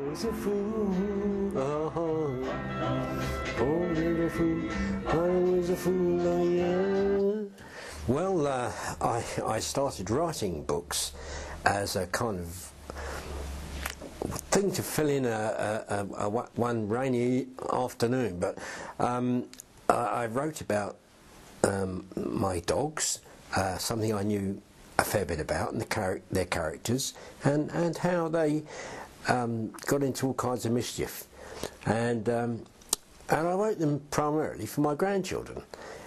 was a fool, poor little fool, I was a fool, oh yeah. Well, I started writing books as a kind of thing to fill in one rainy afternoon, but I wrote about my dogs, something I knew a fair bit about, and their characters, and how they got into all kinds of mischief, and I wrote them primarily for my grandchildren,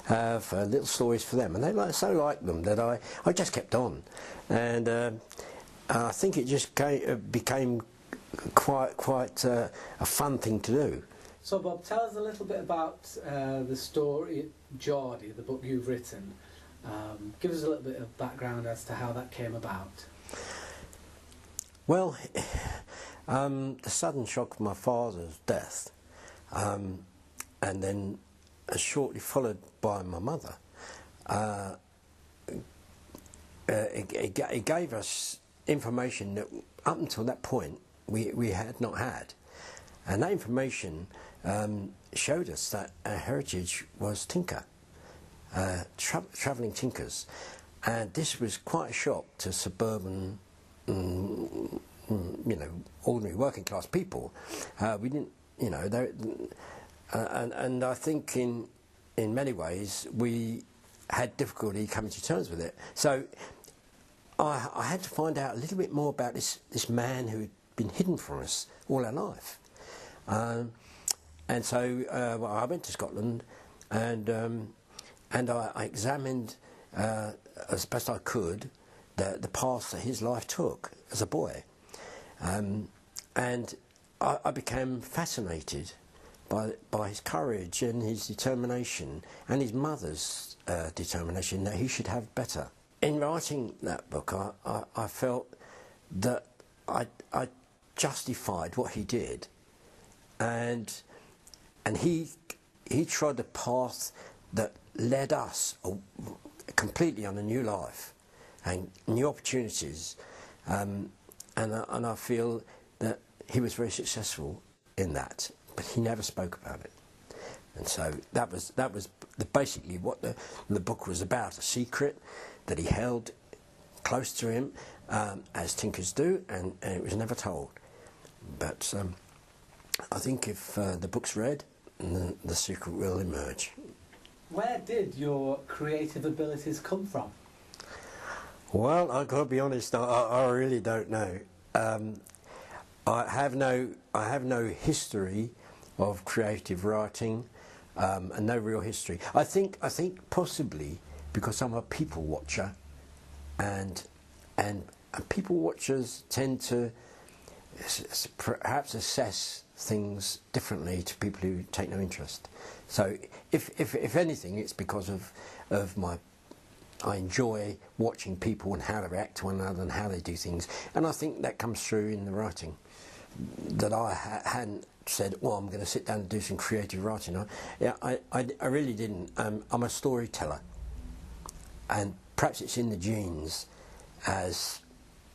for little stories for them, and they so liked them that I just kept on, and I think it just became quite a fun thing to do. So Bob, tell us a little bit about the story Geordie, the book you've written. Give us a little bit of background as to how that came about. Well, the sudden shock of my father's death, and then shortly followed by my mother, it gave us information that up until that point we had not had, and that information showed us that our heritage was tinker, travelling tinkers, and this was quite a shock to suburban, ordinary working class people. We didn't, and I think in many ways we had difficulty coming to terms with it. So I had to find out a little bit more about this man who had been hidden from us all our life. And so I went to Scotland, and I examined as best I could the path that his life took as a boy, and I became fascinated by his courage and his determination, and his mother's determination that he should have better. In writing that book, I felt that I justified what he did, and he trod a path that led us completely on a new life and new opportunities, and I feel that he was very successful in that, but he never spoke about it. And so that was basically what the book was about, a secret that he held close to him, as tinkers do, and it was never told. But I think if the book's read, the secret will emerge. Where did your creative abilities come from? Well, I've got to be honest, I really don't know. I have no history of creative writing, and no real history. I think possibly because I'm a people watcher, and people watchers tend to perhaps assess things differently to people who take no interest. So if anything, it's because of I enjoy watching people and how they react to one another and how they do things, and I think that comes through in the writing. That I hadn't said, well, I'm going to sit down and do some creative writing. I really didn't. I'm a storyteller, and perhaps it's in the genes as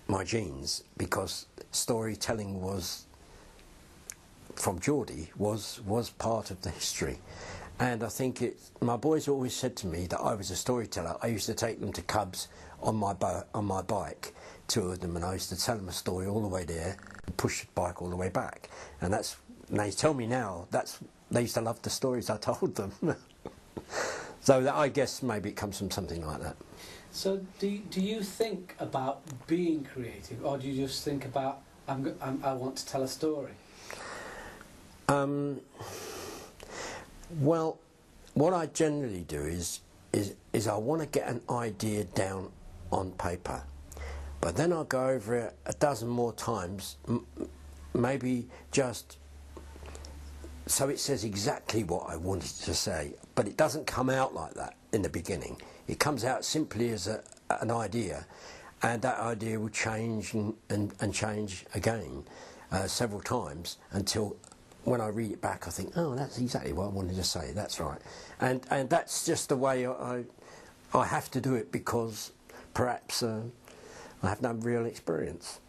my genes, because storytelling was, from Geordie, was part of the history. And I think my boys always said to me that I was a storyteller. I used to take them to Cubs on my bike, two of them, and I used to tell them a story all the way there and push the bike all the way back. And they tell me now they used to love the stories I told them. So I guess maybe it comes from something like that. So do you think about being creative, or do you just think about I want to tell a story? Well, what I generally do is I want to get an idea down on paper, but then I'll go over it a dozen more times, maybe just so it says exactly what I wanted to say, but it doesn't come out like that in the beginning. It comes out simply as an idea, and that idea will change and change again several times until when I read it back I think, oh, that's exactly what I wanted to say, that's right. And that's just the way I have to do it, because perhaps I have no real experience.